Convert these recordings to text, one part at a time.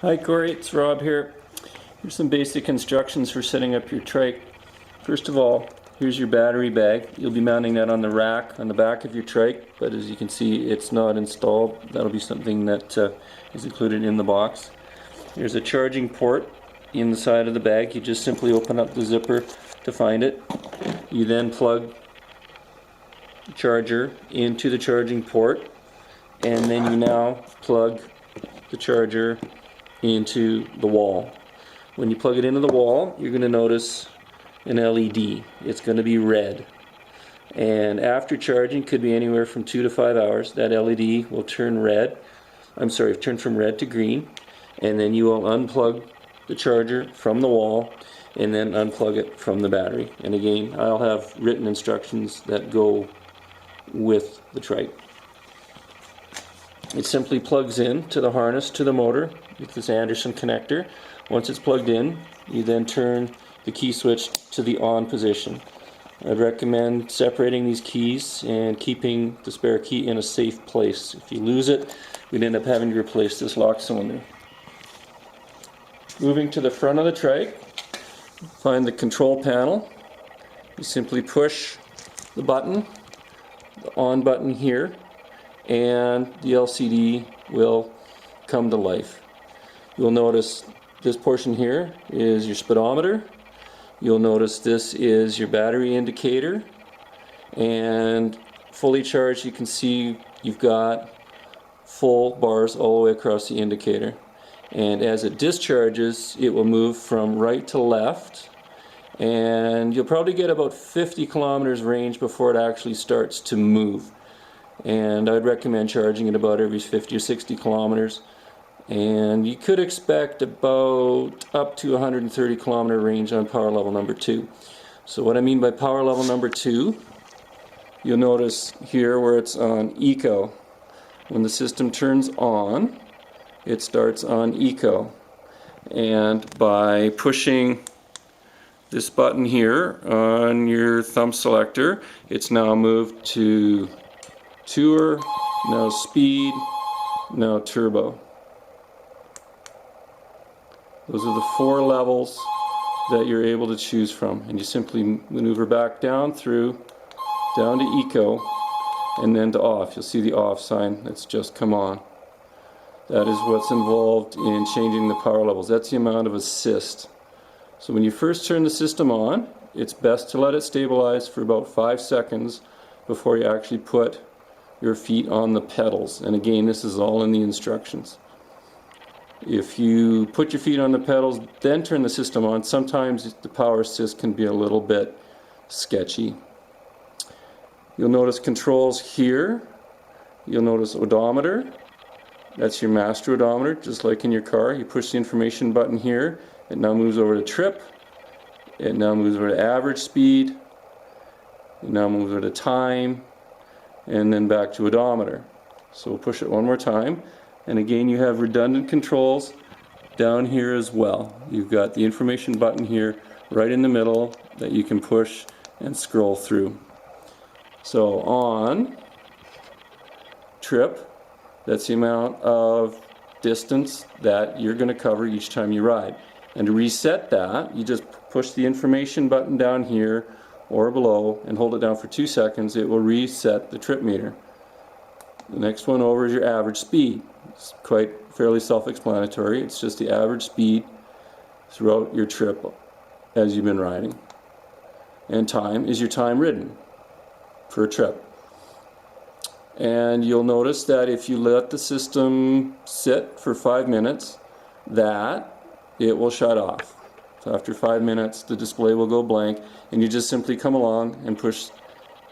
Hi Corey, it's Rob here. Here's some basic instructions for setting up your trike. First of all, here's your battery bag. You'll be mounting that on the rack on the back of your trike, but as you can see it's not installed. That'll be something that is included in the box. There's a charging port in the side of the bag. You just simply open up the zipper to find it. You then plug the charger into the charging port, and then you now plug the charger into the wall. When you plug it into the wall, you're going to notice an LED. It's going to be red. And after charging, could be anywhere from 2 to 5 hours, that LED will turn red. Turn from red to green. And then you will unplug the charger from the wall and then unplug it from the battery. And again, I'll have written instructions that go with the trike. It simply plugs in to the harness to the motor with this Anderson connector. Once it's plugged in, you then turn the key switch to the on position. I'd recommend separating these keys and keeping the spare key in a safe place. If you lose it, we'd end up having to replace this lock cylinder. Moving to the front of the trike, find the control panel. You simply push the button, the on button here, and the LCD will come to life. You'll notice this portion here is your speedometer. You'll notice this is your battery indicator, and fully charged you can see you've got full bars all the way across the indicator. And as it discharges, it will move from right to left, and you'll probably get about 50 kilometers range before it actually starts to move. And I'd recommend charging it about every 50 or 60 kilometers, and you could expect about up to 130 kilometer range on power level number 2. So what I mean by power level number 2, you'll notice here where it's on eco. When the system turns on, it starts on eco, and by pushing this button here on your thumb selector, it's now moved to Tour, now Speed, now Turbo. Those are the 4 levels that you're able to choose from, and you simply maneuver back down through, down to Eco, and then to Off. You'll see the Off sign that's just come on. That is what's involved in changing the power levels. That's the amount of assist. So when you first turn the system on, it's best to let it stabilize for about 5 seconds before you actually put your feet on the pedals. And again, this is all in the instructions. If you put your feet on the pedals, then turn the system on, sometimes the power assist can be a little bit sketchy. You'll notice controls here. You'll notice odometer. That's your master odometer, just like in your car. You push the information button here. It now moves over to trip. It now moves over to average speed. It now moves over to time. And then back to odometer. So we'll push it one more time, and again you have redundant controls down here as well. You've got the information button here right in the middle that you can push and scroll through. So on trip, that's the amount of distance that you're going to cover each time you ride, and to reset that you just push the information button down here or below and hold it down for 2 seconds. It will reset the trip meter. The next one over is your average speed. It's quite fairly self-explanatory. It's just the average speed throughout your trip as you've been riding. And time is your time ridden for a trip. And you'll notice that if you let the system sit for 5 minutes, that it will shut off. So after 5 minutes, the display will go blank, and you just simply come along and push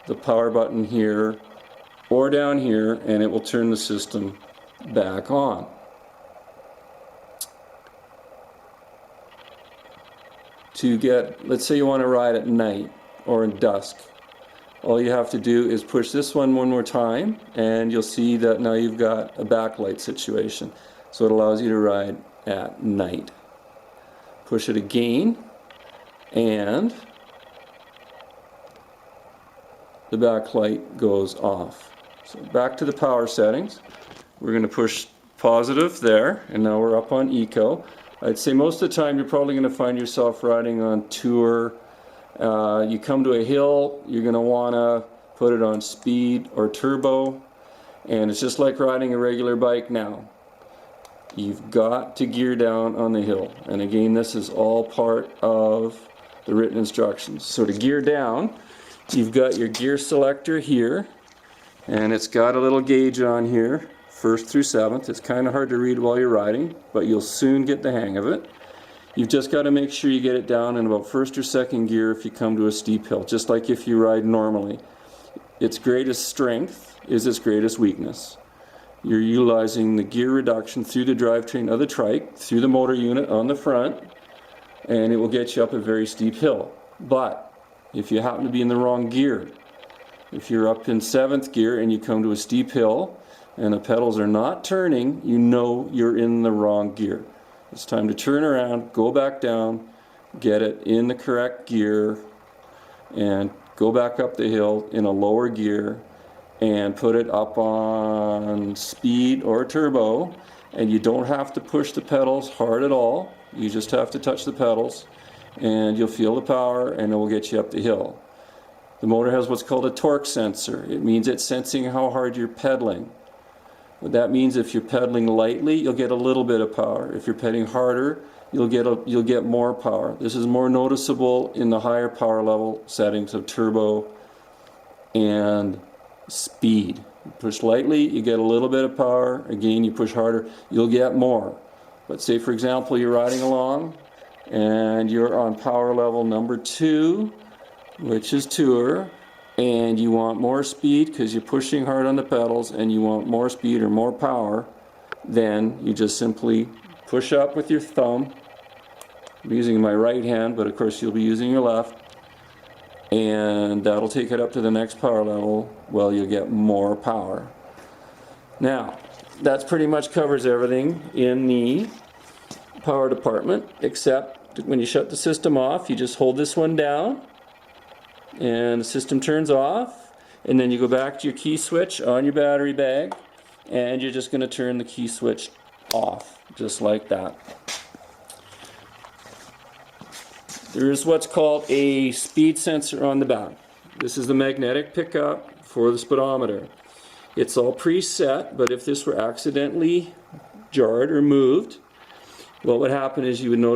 the power button here or down here, and it will turn the system back on. To get, let's say you want to ride at night or in dusk, all you have to do is push this one more time, and you'll see that now you've got a backlight situation. So it allows you to ride at night. Push it again, and the backlight goes off. So back to the power settings. We're going to push positive there, and now we're up on eco. I'd say most of the time you're probably going to find yourself riding on tour. You come to a hill, you're going to want to put it on speed or turbo, and it's just like riding a regular bike now. You've got to gear down on the hill, and again, this is all part of the written instructions. So to gear down, you've got your gear selector here, and it's got a little gauge on here, 1st through 7th. It's kind of hard to read while you're riding, but you'll soon get the hang of it. You've just got to make sure you get it down in about 1st or 2nd gear if you come to a steep hill, just like if you ride normally. Its greatest strength is its greatest weakness. You're utilizing the gear reduction through the drivetrain of the trike, through the motor unit on the front, and it will get you up a very steep hill. But if you happen to be in the wrong gear, if you're up in 7th gear and you come to a steep hill and the pedals are not turning, you know you're in the wrong gear. It's time to turn around, go back down, get it in the correct gear, and go back up the hill in a lower gear and put it up on speed or turbo. And you don't have to push the pedals hard at all. You just have to touch the pedals and you'll feel the power, and it will get you up the hill. The motor has what's called a torque sensor. It means it's sensing how hard you're pedaling. What that means, if you're pedaling lightly, you'll get a little bit of power. If you're pedaling harder, you'll get more power. This is more noticeable in the higher power level settings of turbo and speed. You push lightly, you get a little bit of power. Again, you push harder, you'll get more. But say, for example, you're riding along and you're on power level number 2, which is tour, and you want more speed because you're pushing hard on the pedals and you want more speed or more power, then you just simply push up with your thumb. I'm using my right hand, but of course you'll be using your left, and that'll take it up to the next power level. Well, you'll get more power. Now, that's pretty much covers everything in the power department, except when you shut the system off, you just hold this one down and the system turns off, and then you go back to your key switch on your battery bag, and you're just going to turn the key switch off, just like that. There is what's called a speed sensor on the back. This is the magnetic pickup for the speedometer. It's all preset, but if this were accidentally jarred or moved, what would happen is you would notice